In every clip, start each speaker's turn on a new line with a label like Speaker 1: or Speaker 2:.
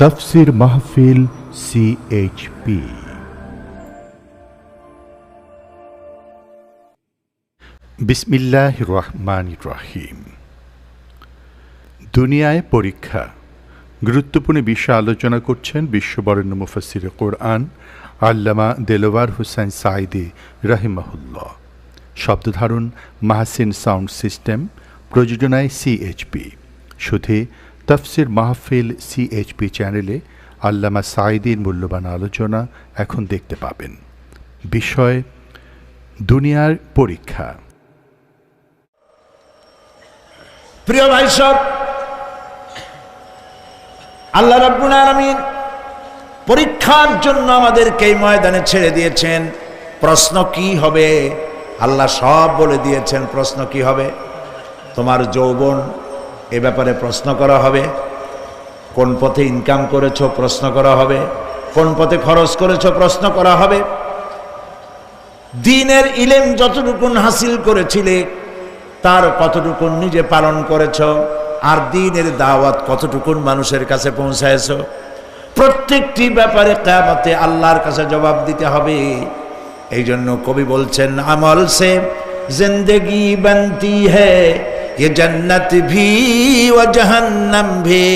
Speaker 1: তাফসীর মাহফিল সিএইচপি। বিসমিল্লাহির রহমানির রহিম। দুনিয়ায় পরীক্ষা গুরুত্বপূর্ণ বিষয় আলোচনা করছেন বিশ্ববরেণ্য মুফাসসিরে কোরআন আল্লামা দেলোয়ার হোসেন সাঈদী রাহিমাহুল্লাহ। শব্দধারণ মাহসিন সাউন্ড সিস্টেম, প্রযোজনায় সিএইচপি। শুধু তাফসীর মাহফিল সিএইচপি চ্যানেলে আল্লামা সাঈদীর মূল্যবান আলোচনা এখন দেখতে পাবেন। বিষয় দুনিয়ার পরীক্ষা।
Speaker 2: প্রিয় ভাই সব, আল্লাহ রাব্বুল আলামিন পরীক্ষার জন্য আমাদেরকে এই ময়দানে ছেড়ে দিয়েছেন। প্রশ্ন কি হবে আল্লাহ সব বলে দিয়েছেন। প্রশ্ন কি হবে? তোমার যৌবন, এ ব্যাপারে প্রশ্ন করা হবে। কোন পথে ইনকাম করেছো প্রশ্ন করা হবে। কোন পথে খরচ করেছো প্রশ্ন করা হবে। দ্বীনের ইলম যতটুকুন হাসিল করেছিলে তার কতটুকুন নিজে পালন করেছো, আর দ্বীনের দাওয়াত কতটুকুন মানুষের কাছে পৌঁছায়ছো। প্রত্যেকটি ব্যাপারে কিয়ামতে আল্লাহর কাছে জবাব দিতে হবে। এই জন্য কবি বলছেন, আমল সে জিন্দেগি বনতি হ্যায়, ये जन्नत भी व जहन्नम भी,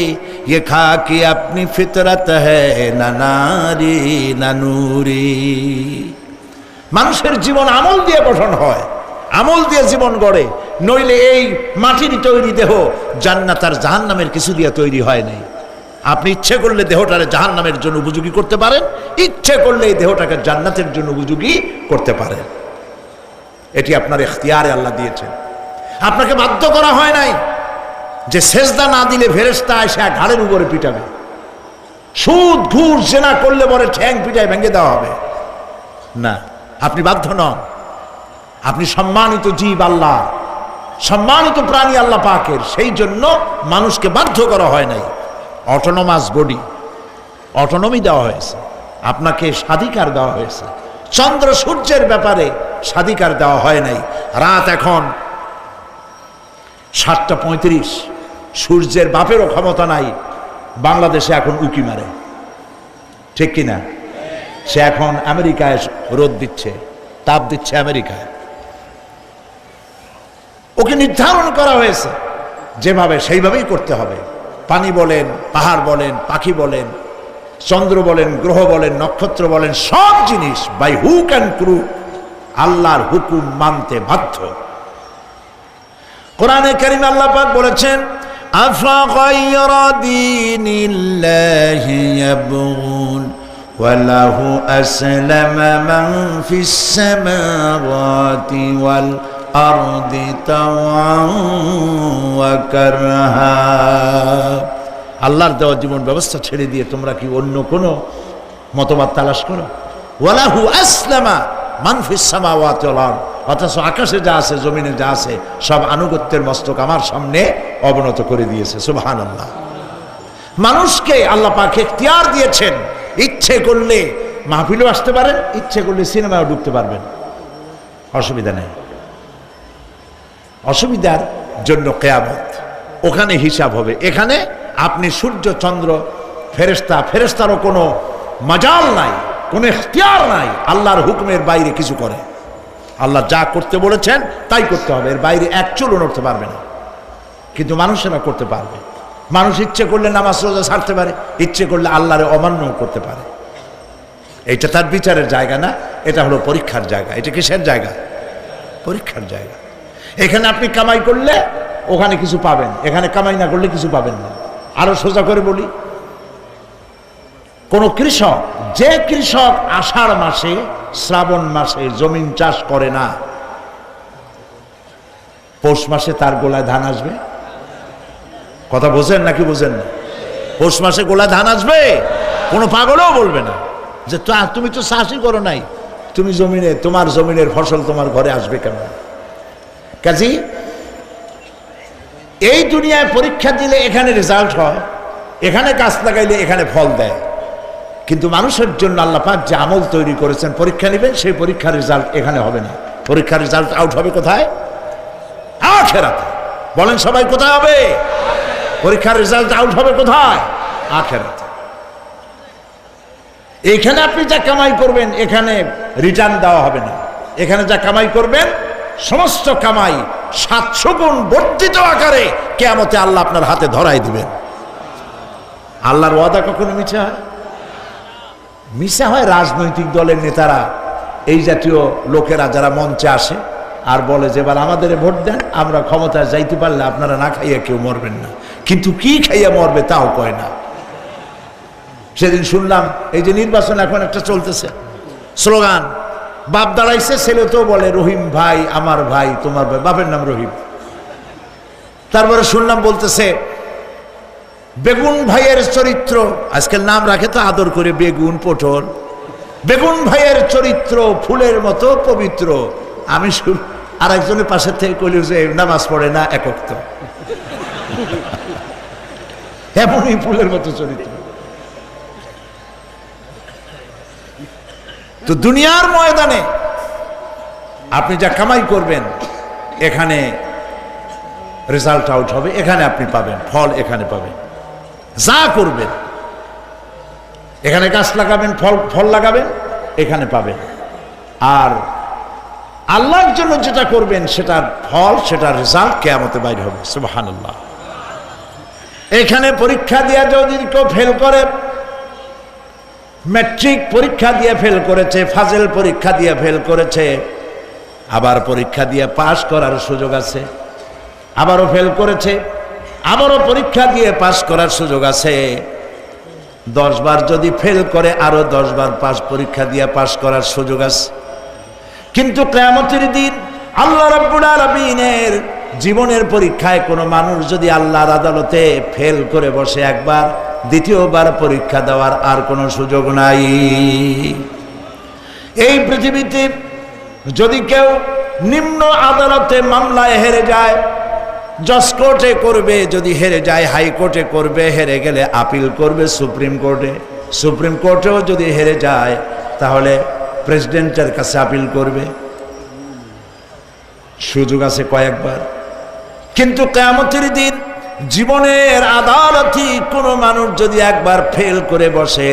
Speaker 2: ये खाकी अपनी फितरत है ना नारी ना नूरी। মানুষের জীবন আমল দিয়ে গঠন হয়, আমল দিয়ে জীবন গড়ে। নইলে এই মাটির তৈরি দেহ জান্নাত আর জাহান্নামের কিছু দিয়ে তৈরি হয় নাই। আপনি ইচ্ছে করলে দেহটারে জাহান্নামের জন্য উপযোগী করতে পারেন, ইচ্ছে করলে এই দেহটাকে জান্নাতের জন্য উপযোগী করতে পারেন। এটি আপনার ইখতিয়ারে আল্লাহ দিয়েছেন, আপনাকে বাধ্য করা হয় নাই যে সেজদা না দিলে ফেরেশতা এসে ঘাড়ের উপরে পিটাবে। সুদ ঘুষ জেনা করলে পরে ঠ্যাং পিটায় ভেঙে দেওয়া হবে না, আপনি বাধ্য নন। আপনি সম্মানিত জীব আল্লাহ, সম্মানিত প্রাণী আল্লাহ পাকের, সেই জন্য মানুষকে বাধ্য করা হয় নাই। অটোনোমাস বডি, অটোনমি দেওয়া হয়েছে, আপনাকে স্বাধিকার দেওয়া হয়েছে। চন্দ্র সূর্যের ব্যাপারে স্বাধিকার দেওয়া হয় নাই। রাত এখন 7:35, সূর্যের বাপেরও ক্ষমতা নাই বাংলাদেশে এখন উকি মারে, ঠিক কিনা? সে এখন আমেরিকায় রোদ দিচ্ছে, তাপ দিচ্ছে আমেরিকায়। ওকে নির্ধারণ করা হয়েছে যেভাবে, সেইভাবেই করতে হবে। পানি বলেন, পাহাড় বলেন, পাখি বলেন, চন্দ্র বলেন, গ্রহ বলেন, নক্ষত্র বলেন, সব জিনিস বাই হুক অ্যান্ড ক্রুক আল্লাহর হুকুম মানতে বাধ্য। কোরআনে কারীমে আল্লাহ পাক বলেছেন, আফা গায়রা দীনিল্লাহি ইয়াবগুন ওয়া লাহু আসলামা মান ফিস সামাওয়াতি ওয়াল আরদি তাওআন ওয়া কারহা। আল্লাহর দেওয়া জীবন ব্যবস্থা ছেড়ে দিয়ে তোমরা কি অন্য কোনো মতবাদ তালাশ করো? ওয়া লাহু আসলামা মান ফিস সামাওয়াতি ওয়াল আরদ, অথচ আকাশে যা আছে, জমিনে যা আছে, সব আনুগত্যের মস্তক আমার সামনে অবনত করে দিয়েছে। সুবহানাল্লাহ। মানুষকে আল্লাহ পাক ইখতিয়ার দিয়েছেন। ইচ্ছে করলে মাহফিলেও আসতে পারেন, ইচ্ছে করলে সিনেমাও ঢুকতে পারবেন, অসুবিধা নেই। অসুবিধার জন্য কিয়ামত, ওখানে হিসাব হবে। এখানে আপনি সূর্য চন্দ্র ফেরেশতা, ফেরেশতারও কোনো মাজাল নাই, কোনো ইখতিয়ার নাই আল্লাহর হুকুমের বাইরে কিছু করে। আল্লাহ যা করতে বলেছেন তাই করতে হবে, এর বাইরে এক চুলও নড়তে পারবে না। কিন্তু মানুষেরা করতে পারবে। মানুষ ইচ্ছে করলে নামাজ রোজা ছাড়তে পারে, ইচ্ছে করলে আল্লাহরে অমান্য করতে পারে। এইটা তার বিচারের জায়গা না, এটা হলো পরীক্ষার জায়গা। এটা কিসের জায়গা? পরীক্ষার জায়গা। এখানে আপনি কামাই করলে ওখানে কিছু পাবেন, এখানে কামাই না করলে কিছু পাবেন না। আরো সোজা করে বলি, কোন কৃষক, যে কৃষক আষাঢ় মাসে শ্রাবণ মাসে জমিন চাষ করে না, পৌষ মাসে তার গোলায় ধান আসবে? কথা বোঝেন নাকি বোঝেন না? পৌষ মাসে গোলায় ধান আসবে? কোনো পাগলও বলবে না যে তুমি তো চাষই করো নাই, তুমি জমিনে, তোমার জমিনের ফসল তোমার ঘরে আসবে কেন? কাজী এই দুনিয়ায় পরীক্ষা দিলে এখানে রেজাল্ট হয়, এখানে গাছ লাগাইলে এখানে ফল দেয়। কিন্তু মানুষের জন্য আল্লাহ পাক যে আমল তৈরি করেছেন, পরীক্ষা নেবেন, সেই পরীক্ষার রেজাল্ট এখানে হবে না। পরীক্ষার রেজাল্ট আউট হবে কোথায়? আখিরাতে। বলেন সবাই, কোথায় হবে পরীক্ষার রেজাল্ট? আউট হবে কোথায়? আখিরাতে। এখানে আপনি যা কামাই করবেন এখানে রিটার্ন দেওয়া হবে না। এখানে যা কামাই করবেন সমস্ত কামাই 700 গুণ বর্ধিত আকারে কিয়ামতে আল্লাহ আপনার হাতে ধরাই দিবেন। আল্লাহর ওয়াদা কখনো মিথ্যা হয়? মিথ্যা হয় রাজনৈতিক দলের নেতারা, এই জাতীয় লোকেরা যারা মঞ্চে আসে আর বলে যে এবার আমাদের ভোট দেন, আমরা ক্ষমতায় যাইতে পারলে আপনারা না খাইয়া কেউ মরবেন না। কিন্তু কি খাইয়া মরবে তাও কয় না। সেদিন শুনলাম এই যে নির্বাচন এখন একটা চলতেছে, স্লোগান বাপ দাঁড়াইছে, ছেলে তো বলে রহিম ভাই আমার ভাই, তোমার ভাই, বাপের নাম রহিম। তারপরে শুনলাম বলতেছে বেগুন ভাইয়ের চরিত্র, আজকাল নাম রাখে তো আদর করে বেগুন পটল, বেগুন ভাইয়ের চরিত্র ফুলের মতো পবিত্র। আমি আর একজনের পাশের থেকে কইল যে নামাজ পড়ে না একক, তো এমনই ফুলের মতো চরিত্র। তো দুনিয়ার ময়দানে আপনি যা কামাই করবেন এখানে রেজাল্ট আউট হবে, এখানে আপনি পাবেন ফল, এখানে পাবেন। যা করবেন এখানে গাছ লাগাবেন, ফল লাগাবেন, এখানে পাবেন। আর আল্লাহর জন্য যেটা করবেন সেটার ফল, সেটার রেজাল্ট কিয়ামতে বাইর হবে। সুবহানাল্লাহ। এখানে পরীক্ষা দিয়ে যদি কেউ ফেল করে, ম্যাট্রিক পরীক্ষা দিয়ে ফেল করেছে, ফাজেল পরীক্ষা দিয়ে ফেল করেছে, আবার পরীক্ষা দিয়ে পাশ করার সুযোগ আছে, আবারও ফেল করেছে, আবারও পরীক্ষা দিয়ে পাশ করার সুযোগ আছে। 10 বার যদি ফেল করে আরো 10 বার পরীক্ষা দিয়ে পাশ করার সুযোগ আছে। কিন্তু কিয়ামতের দিন আল্লাহ রাব্বুল আলামিনের জীবনের পরীক্ষায় কোনো মানুষ যদি আল্লাহর আদালতে ফেল করে বসে একবার, দ্বিতীয়বার পরীক্ষা দেওয়ার আর কোনো সুযোগ নাই। এই পৃথিবীতে যদি কেউ নিম্ন আদালতে মামলায় হেরে যায়, জজ কোর্টে করবে, যদি হেরে যায় হাইকোর্টে করবে, হেরে গেলে আপিল করবে সুপ্রিম কোর্টে, সুপ্রিম কোর্টেও যদি হেরে যায় তাহলে প্রেসিডেন্টের কাছে আপিল করবে। সুযোগ আছে কয়েকবার। কিন্তু কিয়ামতের দিন জীবনের আদালতে কোনো মানুষ যদি একবার ফেল করে বসে,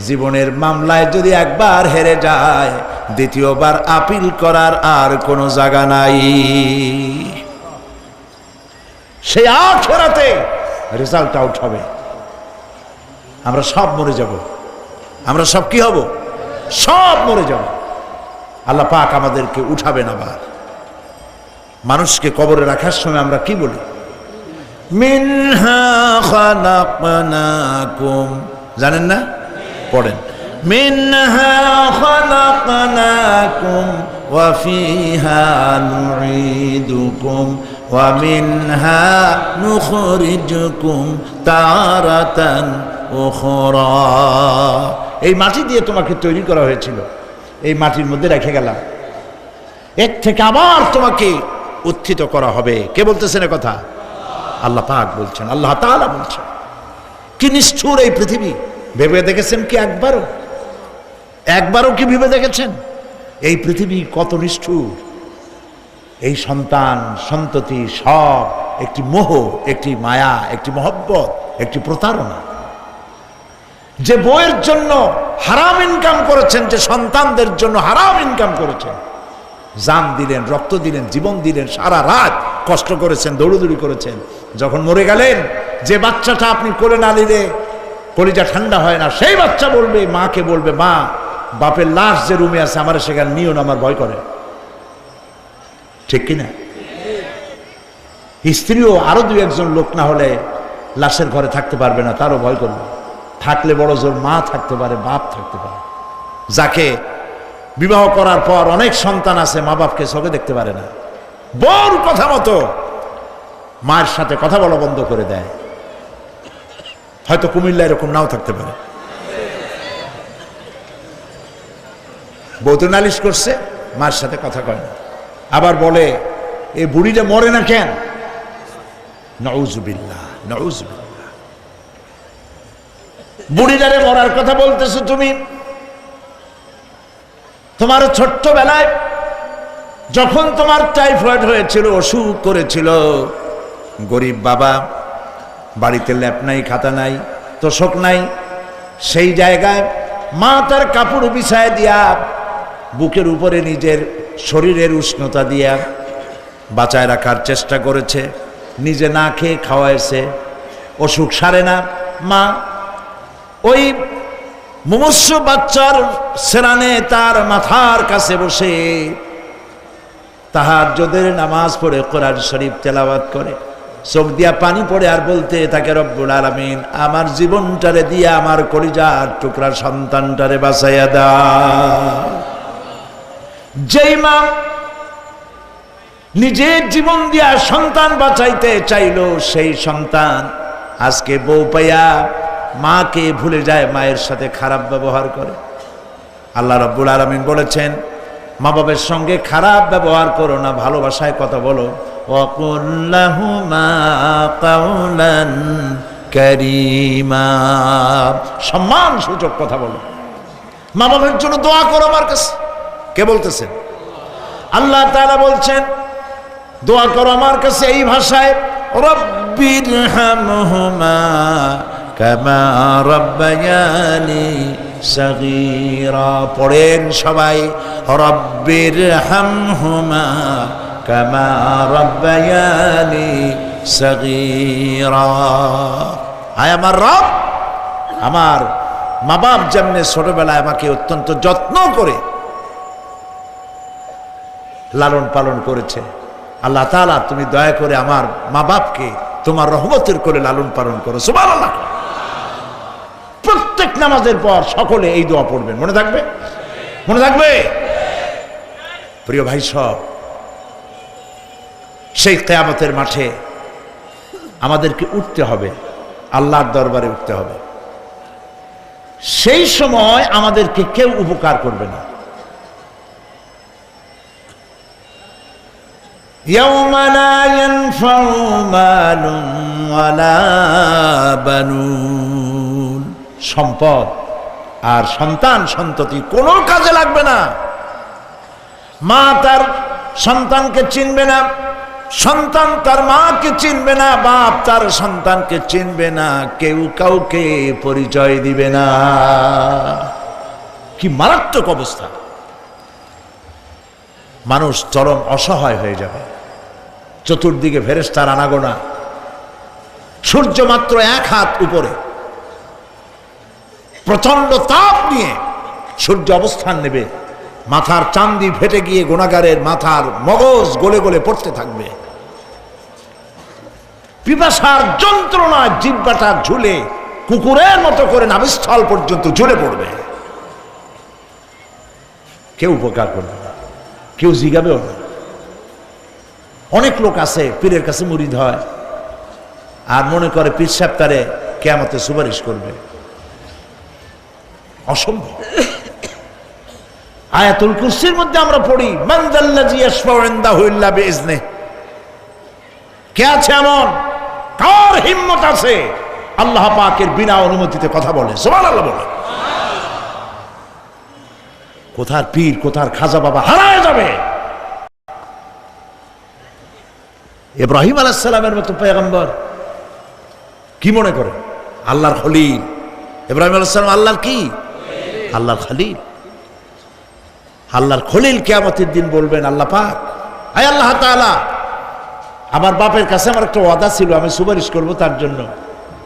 Speaker 2: জীবনের মামলায় যদি একবার হেরে যায়, দ্বিতীয়বার আপিল করার আর কোনো জায়গা নাই। সেই আখিরাতে রেজাল্ট আউট হবে। আমরা সব মরে যাব, আমরা সব কি হব? সব মরে যাব। আল্লাহ পাক আমাদেরকে উঠাবেন আবার। মানুষকে কবরে রাখার সময় আমরা কি বলি? মিনহা খালাকনাকুম, জানেন না? পড়েন, মিনহা খালাকনাকুম ওয়া ফিহা নুঈদুকুম ওয়া মিনহা নুখরিজুকুম তারাতান উখরা। এই মাটি দিয়ে তোমাকে তৈরি করা হয়েছিল, এই মাটির মধ্যে রেখে গেলাম, এর থেকে আবার তোমাকে উত্থিত করা হবে। কে বলতেছেন কথা? আল্লাহ পাক বলছেন, আল্লাহ তাআলা বলছেন। কি নিষ্ঠুর এই পৃথিবী! ভেবে দেখেছেন কি একবারও কি ভেবে দেখেছেন এই পৃথিবী কত নিষ্ঠুর? এই সন্তান সন্ততি সব একটি মোহ, একটি মায়া, একটি মহব্বত, একটি প্রতারণা। যে বইয়ের জন্য হারাম ইনকাম করেছেন, যে সন্তানদের জন্য হারাম ইনকাম করেছেন, জান দিলেন, রক্ত দিলেন, জীবন দিলেন, সারা রাত কষ্ট করেছেন, দৌড়দৌড়ি করেছেন, যখন মরে গেলেন, যে বাচ্চাটা আপনি কোলে না নিলে কলিজা ঠান্ডা হয় না, সেই বাচ্চা বলবে, মাকে বলবে, মা বাপের লাশ যে রুমে আছে আমার সেখানে নিও না, আমার ভয় করে। ঠিক কিনা? স্ত্রীও আরো 2-1 লোক না হলে লাশের ঘরে থাকতে পারবে না, তারও ভয় করবে। থাকলে বড় জোর মা থাকতে পারে, বাপ থাকতে পারে। যাকে বিবাহ করার পর অনেক সন্তান আছে, মা বাপকে চোখে দেখতে পারে না, বউর কথা মতো মায়ের সাথে কথা বলা বন্ধ করে দেয়। হয়তো কুমিল্লা এরকম নাও থাকতে পারে। বউ তো নালিশ করছে, মার সাথে কথা কয় না, আবার বলে এই বুড়িটা মরে না কেন? নাউযুবিল্লাহ, নাউযুবিল্লাহ। বুড়িটারে মরার কথা বলতেছো তুমি। তোমার ছোট্টবেলায় যখন তোমার টাইফয়েড হয়েছিল, অসুখ করেছিল, গরিব বাবা, বাড়িতে ল্যাপ নাই, খাতা নাই, তোষক নাই, সেই জায়গায় মা তার কাপড় বিছায় দিয়া বুকের উপরে নিজের শরীরের উষ্ণতা দিয়া বাঁচায় রাখার চেষ্টা করেছে, নিজে না খেয়ে খাওয়াইছে, অসুখ সারে না। মা ওই মুমূর্ষ বাচ্চার সেরানে তার মাথার কাছে বসে তাহাজ্জুদের নামাজ পড়ে কোরআন শরীফ তেলাওয়াত করে, চোখ দিয়া পানি পড়ে আর বলতে থাকে, রব্বুল আলামিন আমার জীবনটারে দিয়া আমার কলিজার টুকরা সন্তানটারে বাঁচাইয়া দাও। যেই মা নিজের জীবন দিয়া সন্তান বাঁচাইতে চাইলো, সেই সন্তান আজকে বউ পাইয়া মাকে ভুলে যায়, মায়ের সাথে খারাপ ব্যবহার করে। আল্লাহ রাব্বুল আলামিন বলেছেন, মা বাবার সঙ্গে খারাপ ব্যবহার করো না, ভালোবাসায় কথা বলো। ওয়াকুল লাহুমা কাওলান কারীমা, সম্মান সূচক কথা বলো। মা বাবার জন্য দোয়া করো আমার কাছে। কে বলতেছেন? আল্লাহ তাআলা বলছেন দোয়া করো আমার কাছে এই ভাষায়, রব্বিরহামহুমা কামা রাব্বায়ানি সাগীরা। পড়েন সবাই, রব্বিরহামহুমা কামা রাব্বায়ানি সাগীরা। আয় আমার রব, আমার মা বাপ যেমনে ছোটবেলায় আমাকে অত্যন্ত যত্ন করে লালন পালন করেছে, আল্লাহ তাআলা তুমি দয়া করে আমার মা বাপকে তোমার রহমতের করে লালন পালন করো। সুবহানাল্লাহ। প্রত্যেক নামাজের পর সকলে এই দোয়া পড়বেন, মনে থাকবে? মনে থাকবে? প্রিয় ভাই সব, সেই কিয়ামতের মাঠে আমাদেরকে উঠতে হবে, আল্লাহর দরবারে উঠতে হবে। সেই সময় আমাদেরকে কেউ উপকার করবে না। ইয়াউমা লা ইয়ানফাউ মালুন ওয়ালা বানুন, সম্পদ আর সন্তান সন্ততি কোনো কাজে লাগবে না। মা তার সন্তানকে চিনবে না, সন্তান তার মাকে চিনবে না, বাপ তার সন্তানকে চিনবে না, কেউ কাউকে পরিচয় দিবে না। কি মারাত্মক অবস্থা! মানুষ চরম অসহায় হয়ে যাবে। চতুর্দিকে ফেরেশতার আনাগোনা, সূর্য মাত্র 1 হাত উপরে, প্রচন্ড তাপ নিয়ে সূর্য অবস্থান নেবে, মাথার চান্দি ফেটে গিয়ে গুনাহগারের মাথার মগজ গলে গলে পড়তে থাকবে। পিপাসার যন্ত্রণা জিহ্বাটা ঝুলে কুকুরের মতো করে নাভিস্থল পর্যন্ত ঝুলে পড়বে। কেউ উপকার করবে না, কেউ জিগাবেও না। অনেক লোক আছে পীরের কাছে মুরিদ হয় আর মনে করে পীর সাহেব তারে কিয়ামতে সুপারিশ করবে। অসম্ভব। আয়াতুল কুরসির মধ্যে আমরা পড়ি, মান যাল্লাযী ইয়াশফাউ ইনদাহু ইল্লা বিইজনিহি। কে আছে এমন, কার হিম্মত আছে আল্লাহ পাকের বিনা অনুমতিতে কথা বলে? সুবহানাল্লাহ বলে। কোথার পীর, কোথার খাজা বাবা হারায় যাবে। ইব্রাহিম আলাইহিস সালামের মতো পয়গম্বর কি মনে করে? আল্লাহর খলিল। ইব্রাহিম আলাইহিস সালাম আল্লাহর কি? আল্লাহর খলিল। আল্লাহর খলিল কিয়ামতের দিন বলবেন, আল্লাহ পাক, আয় আল্লাহ তাআলা, আমার বাপের কাছে আমার একটা ওয়াদা ছিল, আমি সুপারিশ করব তার জন্য,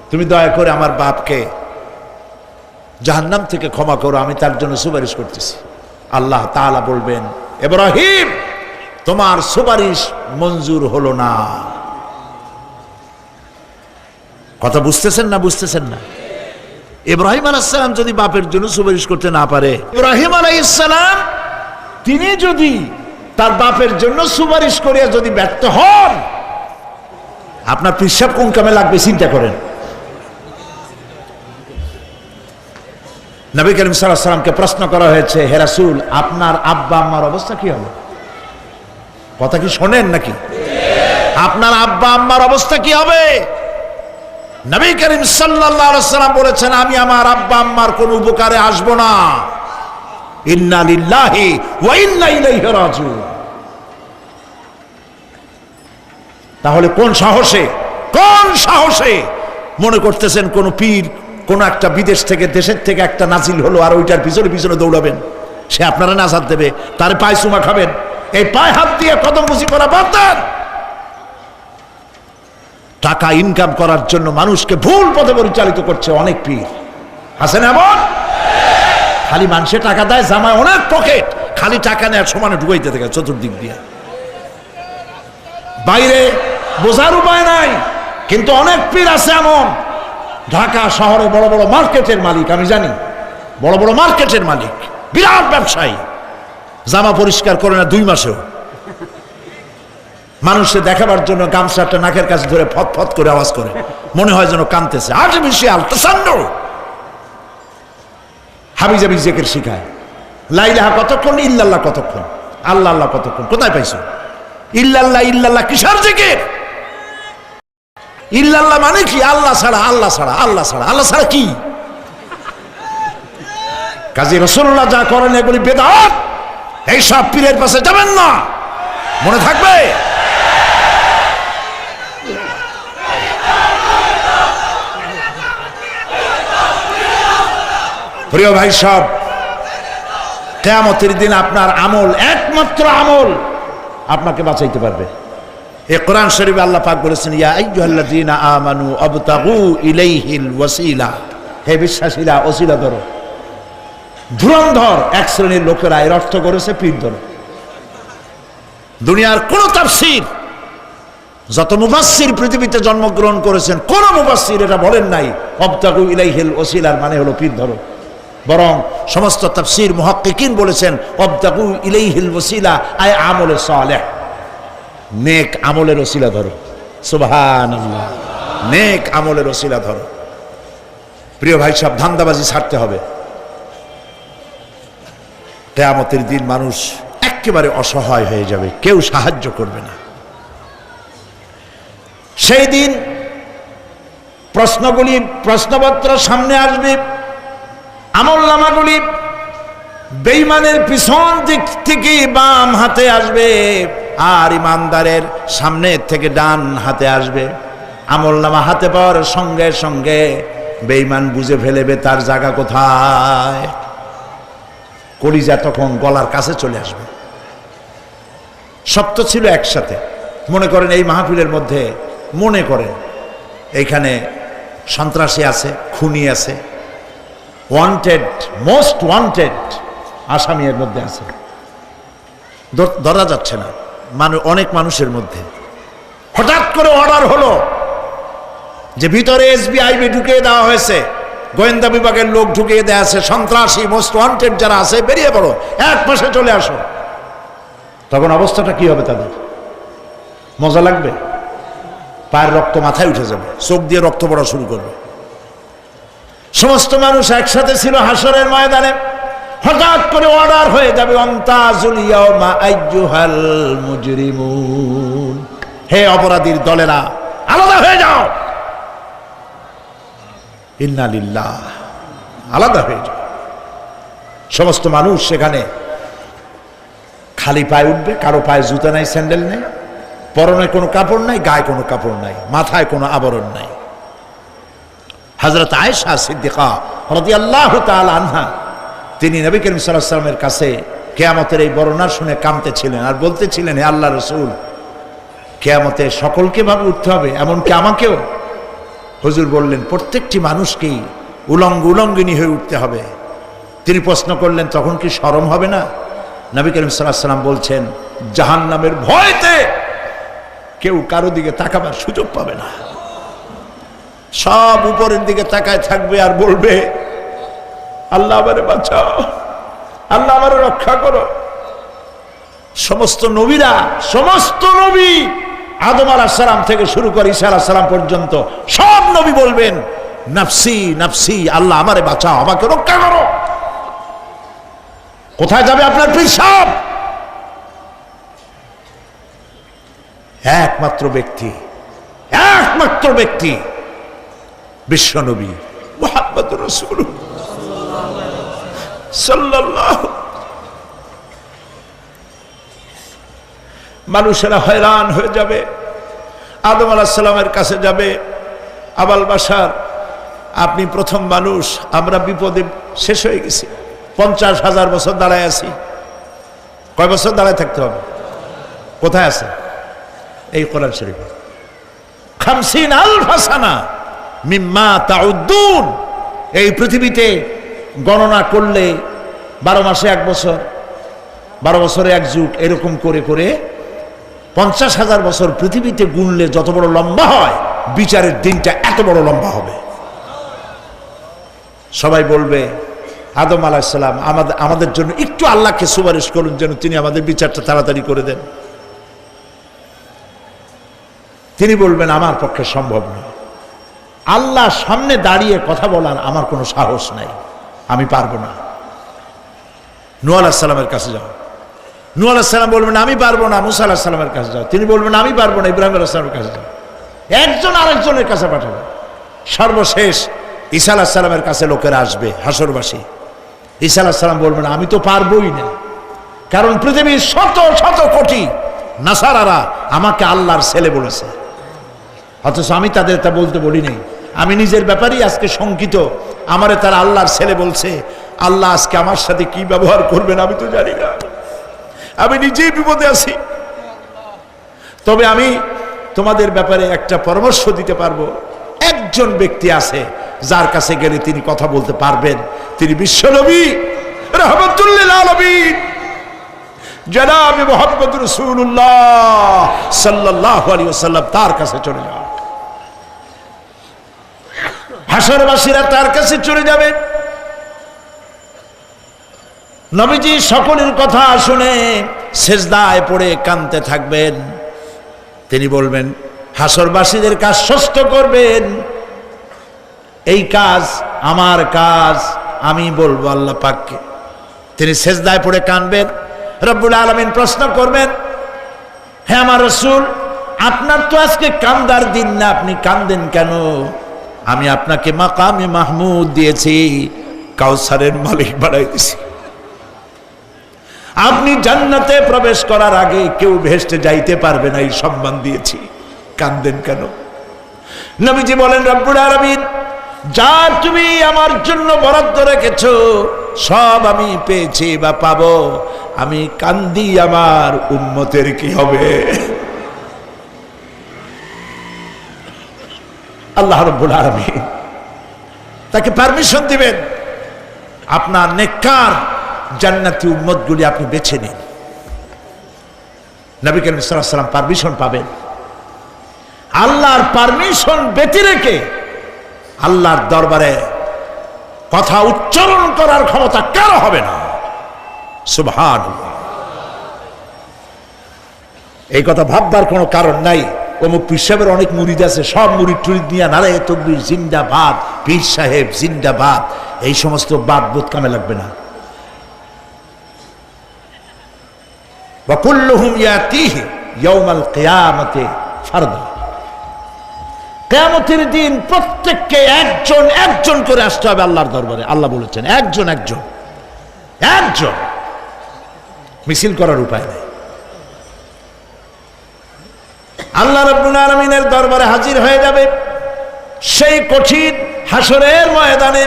Speaker 2: তুমি দয়া করে আমার বাপকে জাহান্নাম থেকে ক্ষমা করো, আমি তার জন্য সুপারিশ করতেছি। আল্লাহ তাআলা বলবেন, ইব্রাহিম তোমার সুপারিশ মঞ্জুর হলো না। কথা বুঝতেছেন না? বুঝতেছেন না? ইব্রাহিম আলাইহিস সালাম যদি বাপের জন্য সুপারিশ করতে না পারে, ইব্রাহিম আলাইহিস সালাম তিনি যদি তার বাপের জন্য সুপারিশ করিয়া যদি ব্যর্থ হন, আপনার পিসাব কোন কামে লাগবে চিন্তা করেন। নবী করিম সাল্লাল্লাহু আলাইহি ওয়াসাল্লামকে প্রশ্ন করা হয়েছে, হে রাসূল আপনার আব্বা আম্মার অবস্থা কি হবে? কথা কি শোনেন নাকি? আপনার আব্বা আম্মার অবস্থা কি হবে? নবী করিম সাল্লাল্লাহু আলাইহি ওয়াসাল্লাম বলেছেন, আমি আমার আব্বা আম্মার কোন উপকারে আসব না। ইন্না লিল্লাহি ওয়া ইন্না ইলাইহি রাজিউন। তাহলে কোন সাহসে মনে করতেছেন কোন পীর কোন একটা বিদেশ থেকে দেশের থেকে একটা নাজিল হলো আর ওইটার পিছনে পিছনে দৌড়াবেন, সে আপনারা নাজাত দেবে, তার পায়ে চুমা খাবেন। এই পায়ে হাত দিয়ে কদমবুসি করা বাদ দেন। টাকা ইনকাম করার জন্য মানুষকে ভুল পথে পরিচালিত করছে অনেক পীর, আছে না এমন? খালি মানুষে টাকা দেয়, জামায় অনেক পকেট, খালি টাকা নেওয়ার সমানে ঢুকাইতে থাকে চতুর্দিক দিয়ে, বাইরে বোঝার উপায় নাই। কিন্তু অনেক পীর আছে এমন, ঢাকা শহরে বড় বড় মার্কেটের মালিক, আমি জানি বড় বড় মার্কেটের মালিক, বিরাট ব্যবসায়ী, জামা পরিষ্কার করে না 2 মাসেও, মানুষে দেখাবার জন্য গামছাটা নাকের কাছে ধরে ফত ফত করে আওয়াজ করে, মনে হয় যেন কাঁদতেছে। আর্টিফিশিয়াল তাসান্ন হাবিজাবি জিকির শিখায়। লা ইলাহা কতক্ষণ, ইল্লাল্লাহ কতক্ষণ, আল্লাহ আল্লাহ কতক্ষণ, কোথায় পাইছো? ইল্লাল্লাহ ইল্লাল্লাহ কিসের জিকির? ইল্লাল্লাহ মানে কি? আল্লাহ ছাড়া, আল্লাহ ছাড়া, আল্লাহ ছাড়া, আল্লাহ ছাড়া কি? কাজী রাসূলুল্লাহ যা করেন এগুলি বেদাত। এই সব পীরের পাশে যাবেন না, মনে থাকবে। প্রিয় ভাই সব, কিয়ামতের দিন আপনার আমল, একমাত্র আমল আপনাকে বাঁচাইতে পারবে। এই কোরআন শরীফে আল্লাহ পাক বলেছেন, ইয়া আইয়ুহাল্লাযীনা আমানু আবতাগু ইলাইহিল ওয়াসিলা, হে বিশ্বাসীরা ওসিলা ধরো। ধুরন্ধর এক শ্রেণীর লোকেরা এর অর্থ করেছে পীর ধরো। দুনিয়ার কোন তাফসীর, যত মুফাসসির পৃথিবীতে জন্মগ্রহণ করেছেন, কোন মুফাসসির এটা বলেন নাই আবতাগু ইলাইহিল ওসিলার মানে হলো পীর ধরো। বরং সমস্ত তাফসীর মুহাক্কিকিন বলেছেন আবতাগু ইলাইহিল ওসিলা আয় আমলে সালেহ, নেক আমলের ওসিলা ধরো। সুবহানাল্লাহ, নেক আমলের ওসিলা ধরো। প্রিয় ভাই সব, ধান্দাবাজি ছাড়তে হবে। কিয়ামতের দিন মানুষ একেবারে অসহায় হয়ে যাবে, কেউ সাহায্য করবে না। সেই দিন প্রশ্নগুলি, প্রশ্নপত্র সামনে আসবে, আমলনামাগুলি বেঈমানের পিছন দিক থেকে বাম হাতে আসবে, আর ইমানদারের সামনে থেকে ডান হাতে আসবে। আমলনামা হাতে পাওয়ার সঙ্গে সঙ্গে বেঈমান বুঝে ফেলবে তার জায়গা কোথায়। কলিজা তখন গলার কাছে চলে আসবে। সব তো ছিল একসাথে। মনে করেন এই মাহফিলের মধ্যে, মনে করেন এইখানে সন্ত্রাসী আছে, খুনি আছে, ওয়ান্টেড, মোস্ট ওয়ান্টেড আসামি এর মধ্যে আছে, ধরা যাচ্ছে না। অনেক মানুষের মধ্যে হঠাৎ করে অর্ডার হলো যে ভিতরে এসবিআইবি ঢুকিয়ে দেওয়া হয়েছে, গোয়েন্দা বিভাগের লোক ঢুকিয়ে দেওয়া আছে, সন্ত্রাসী মোস্ট ওয়ান্টেড যারা আছে বেরিয়ে পড়ো, এক পাশে চলে আসো। তখন অবস্থাটা কি হবে তাদের? মজা লাগবে? পায়ের রক্ত মাথায় উঠে যাবে, চোখ দিয়ে রক্ত পড়া শুরু করবে। সমস্ত মানুষ একসাথে ছিল হাসরের ময়দানে, হঠাৎ করে অর্ডার হয়ে যাবে অন্তাজুল ইয়াউমা আইয়ুহাল মুজরিমুন, হে অপরাধীর দলেরা আলাদা হয়ে যাও। ইন্না লিল্লাহ, আলাদা হয়ে যাও। সমস্ত মানুষ সেখানে খালি পায়ে উঠবে, কারো পায়ে জুতা নাই, স্যান্ডেল নেই, পরনে কোনো কাপড় নাই, গায়ে কোনো কাপড় নাই, মাথায় কোনো আবরণ নাই। হযরত আয়েশা সিদ্দিকা রাদিয়াল্লাহু তাআলা আনহা, তিনি নবী করিম সাল্লাল্লাহু আলাইহি ওয়াসাল্লামের কাছে কিয়ামতের এই বর্ণনা শুনে কাঁদতেছিলেন আর বলতেছিলেন, হে আল্লাহ রাসূল, কিয়ামতে সকলকে ভাবে উঠতে হবে, এমনকি আমাকেও? হুজুর বললেন, প্রত্যেকটি মানুষকেই উলঙ্গিনী হয়ে উঠতে হবে। তিনি প্রশ্ন করলেন, তখন কি শরম হবে না? নবী করিম সাল্লাল্লাহু আলাইহি ওয়াসাল্লাম বলছেন, জাহান্নামের ভয়তে কেউ কারো দিকে তাকাবার সুযোগ পাবে না। সব উপরের দিকে তাকায় থাকবে আর বলবে, আল্লাহ আমারে বাঁচাও, আল্লাহ আমারে রক্ষা করো। সমস্ত নবীরা, সমস্ত নবী, আদম আলাইহিস সালাম থেকে শুরু করে ঈসা আলাইহিস সালাম পর্যন্ত সব নবী বলবেন, নাফসি নাফসি, আল্লাহ আমারে বাঁচাও, আমাকে রক্ষা করো। কোথায় যাবে আপনার পীর সাহেব? একমাত্র ব্যক্তি, একমাত্র ব্যক্তি বিশ্বনবী মুহাম্মদুর রাসূলুল্লাহ সাল্লাল্লাহু। মানুষেরা হয়রান হয়ে যাবে, আদম আলাইহিস সালামের কাছে যাবে, আবাল বাশার আপনি প্রথম মানুষ, আমরা বিপদে শেষ হয়ে গেছি, 50,000 বছর দাঁড়ায় আছি। কয় বছর দাঁড়ায় থাকতে হবে? কোথায় আছে এই কোরআন শরীফ? 50,000 সানা মিম্মা তাউদ্দুন। এই পৃথিবীতে গণনা করলে 12 মাসে 1 বছর, 12 বছরে 1 যুগ, এরকম করে করে 50,000 বছর পৃথিবীতে গুনলে যত বড় লম্বা হয়, বিচারের দিনটা এত বড় লম্বা হবে। সবাই বলবে আদম আলাইহিস সালাম আমাদের জন্য একটু আল্লাহকে সুপারিশ করুন যেন তিনি আমাদের বিচারটা তাড়াতাড়ি করে দেন। তিনি বলবেন আমার পক্ষে সম্ভব নয়, আল্লাহ সামনে দাঁড়িয়ে কথা বলার আমার কোনো সাহস নাই, আমি পারবো না। নূহ আলাইহিস সালামের কাছে যাও। নূহ আলাইহিস সালাম বলবেন আমি পারবো না। মুসা আলাইহিস সালামের কাছে যাও, তিনি বলবেন আমি পারবো না। ইব্রাহিম আলাইহিস সালামের কাছে যাও, একজন আরেকজনের কাছে পাঠাবে। সর্বশেষ ঈসা আলাইহিস সালামের কাছে লোকেরা আসবে, হাসরবাসী। ঈসা আলাইহিস সালাম বলবেন আমি তো পারবোই না, কারণ পৃথিবীর শত শত কোটি নাসারারা আমাকে আল্লাহর ছেলে বলেছে, অথচ আমি তাদের তা বলতে বলি নাই। আমি নিজের ব্যাপারেই আজকে শঙ্কিত, আমারে তারা আল্লাহর ছেলে বলছে। আল্লাহ আজকে আমার সাথে কি ব্যবহার করবেন আমি তো জানি না, আমি নিজেই বিপদে আছি। তবে আমি তোমাদের ব্যাপারে একটা পরামর্শ দিতে পারবো। একজন ব্যক্তি আছে যার কাছে গেলে তিনি কথা বলতে পারবেন, তিনি বিশ্বনবী রাহমাতুল লিল আলামিন জনাব মুহাম্মদ রাসূলুল্লাহ সাল্লাল্লাহু আলাইহি ওয়াসাল্লাম। তার কাছে চলে যাও, হাসরবাসীরা তার কাছে চলে যাবে। নবীজি সকলের কথা শুনে সেজদায় পড়ে কাঁদতে থাকবেন। তিনি বলবেন হাসরবাসীদের কাজ সুস্থ করবেন, এই কাজ আমার কাজ, আমি বলবো আল্লাহ পাককে। তিনি সেজদায় পড়ে কাঁদবেন। রব্বুল আলামিন প্রশ্ন করবেন, হ্যাঁ আমার রাসূল, আপনার তো আজকে কান্দার দিন না, আপনি কাঁদেন কেন? আমি আপনাকে মাকামে মাহমুদ দিয়েছি, কাউসারের মালিক বানাই দিয়েছি। আপনি জান্নাতে প্রবেশ করার আগে কেউ ভেস্টে যাইতে পারবে না, এই সম্মান দিয়েছি, কাঁদেন কেন? নবীজি বলেন রব্বুল আলামিন যা তুমি আমার জন্য বরাদ্দ রেখেছো সব আমি পেয়েছি বা পাবো, আমি কান্দি আমার উম্মতের কি হবে? আল্লাহ রাব্বুল আলামিন তাকে পারমিশন দিবেন, আপনার নেককার জান্নাতি উম্মতগুলি আপনি বেছে নিন। নবী করিম সাল্লাল্লাহু আলাইহি ওয়াসাল্লাম পারমিশন পাবেন। আল্লাহর পারমিশন ব্যতি রেখে আল্লাহর দরবারে কথা উচ্চারণ করার ক্ষমতা কারো হবে না। সুবহানাল্লাহ। এই কথা ভাববার কোনো কারণ নাই। অমুক পীর সাহেবের অনেক মুরিদ আছে, সব মুরিদ টুরিদ নিয়ে নারায়ে তাকবীর জিন্দাবাদ, পীর সাহেব জিন্দাবাদ, এই সমস্ত বাদ বোধ কামে লাগবে না। ওয়া কুল্লুহুম ইয়াতিহি ইয়াউমাল কিয়ামাতি ফারদা। কিয়ামতের দিন প্রত্যেককে একজন একজন করে আসতে হবে আল্লাহর দরবারে। আল্লাহ বলেছেন একজন একজন একজন, মিছিল করার উপায় নেই। আল্লাহ রাব্বুল আলামিনের দরবারে হাজির হয়ে যাবে সেই কঠিন হাসরের ময়দানে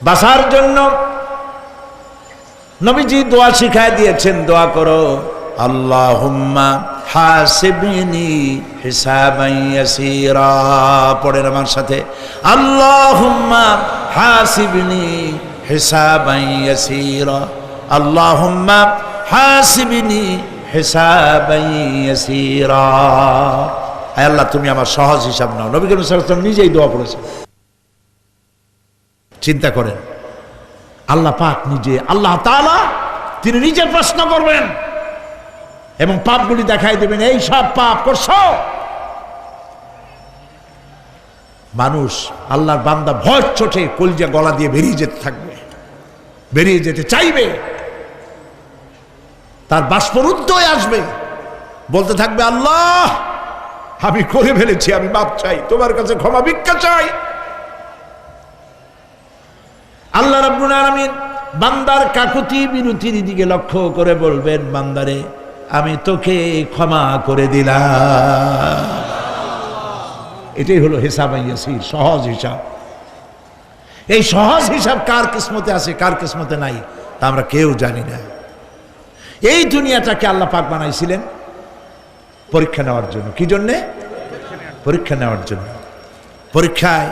Speaker 2: বাঁচার জন্য। নবীজি দোয়া শিখায় দিয়েছেন, দোয়া করো আল্লাহুম্মা হাসিবনি হিসাবান ইয়াসীরা। পড়েন আমার সাথে, আল্লাহুম্মা হাসিবনি হিসাবান ইয়াসীরা, আল্লাহুম্মা হাসিবনি হিসাবান ইয়াসীরা। আয় আল্লাহ তুমি আমার সহজ হিসাব নাও। নবী করিম সাল্লাল্লাহু আলাইহি ওয়াসাল্লাম নিজেই দোয়া করেছেন। চিন্তা করেন, আল্লাহ পাক নিজে, আল্লাহ তাআলা তিনি নিজে প্রশ্ন করবেন এবং পাপগুলি দেখাই দেবেন, এই সব পাপ করছো। মানুষ আল্লাহর বান্দা ভয় চোটে কলজা গলা দিয়ে বেরিয়ে যেতে থাকবে, বেরিয়ে যেতে চাইবে, তার বাষ্পরুদ্ধ হয়ে আসবে, বলতে থাকবে আল্লাহ আমি করে ফেলেছি, আমি মাপ চাই, তোমার কাছে ক্ষমা ভিক্ষা চাই। আল্লাহ রাব্বুল আলামিন বান্দার কাকুতি বিরতির দিকে লক্ষ্য করে বলবেন, বান্দারে আমি তোকে ক্ষমা করে দিলাম। এটাই হলো হিসাব ইয়াসির, সহজ হিসাব। এই সহজ হিসাব কার কিসমতে আছে কার কিসমতে নাই তা আমরা কেউ জানি না। এই দুনিয়াটাকে আল্লাহ পাক বানাইছিলেন পরীক্ষা নেওয়ার জন্য। কি জন্যে? পরীক্ষা নেওয়ার জন্য। পরীক্ষায়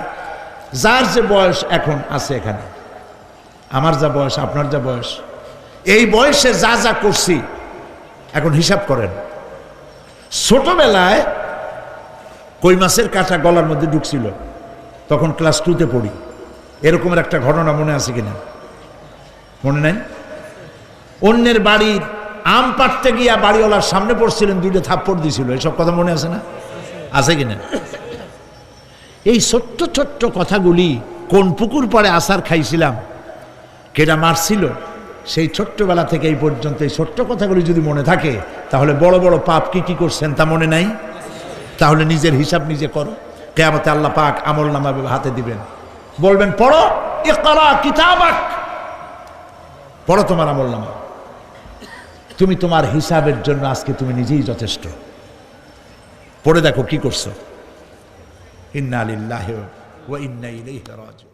Speaker 2: যার যে বয়স এখন আছে এখানে, আমার যা বয়স আপনার যা বয়স, এই বয়সে যা যা করছি এখন হিসাব করেন। ছোটবেলায় কই মাছের কাঁটা গলার মধ্যে ঢুকছিল, তখন ক্লাস 2তে পড়ি, এরকমের একটা ঘটনা মনে আছে কিনা? মনে নাই? অন্যের বাড়ির আম পাড়তে গিয়া বাড়িওয়ালার সামনে পড়ছিলেন, 2টা থাপ্পড় দিছিল, এসব কথা মনে আছে না? আছে কিনা? এই ছোট্ট ছোট্ট কথাগুলি, কোন পুকুর পাড়ে আসার খাইছিলাম, কেটা মারছিল, সেই ছোট্টবেলা থেকে এই পর্যন্ত এই ছোট্ট কথাগুলি যদি মনে থাকে, তাহলে বড় বড় পাপ কি কি করছেন তা মনে নাই? তাহলে নিজের হিসাব নিজে করো। কিয়ামতে আল্লাহ পাক আমলনামা হাতে দিবেন, বলবেন পড়ো, ইকরা কিতাবাক, পড়ো তোমার আমলনামা। তুমি তোমার হিসাবের জন্য আজকে তুমি নিজেই যথেষ্ট। পড়ে দেখো কি করছো। ইন্না লিল্লাহি ওয়া ইন্না ইলাইহি রাজিউন।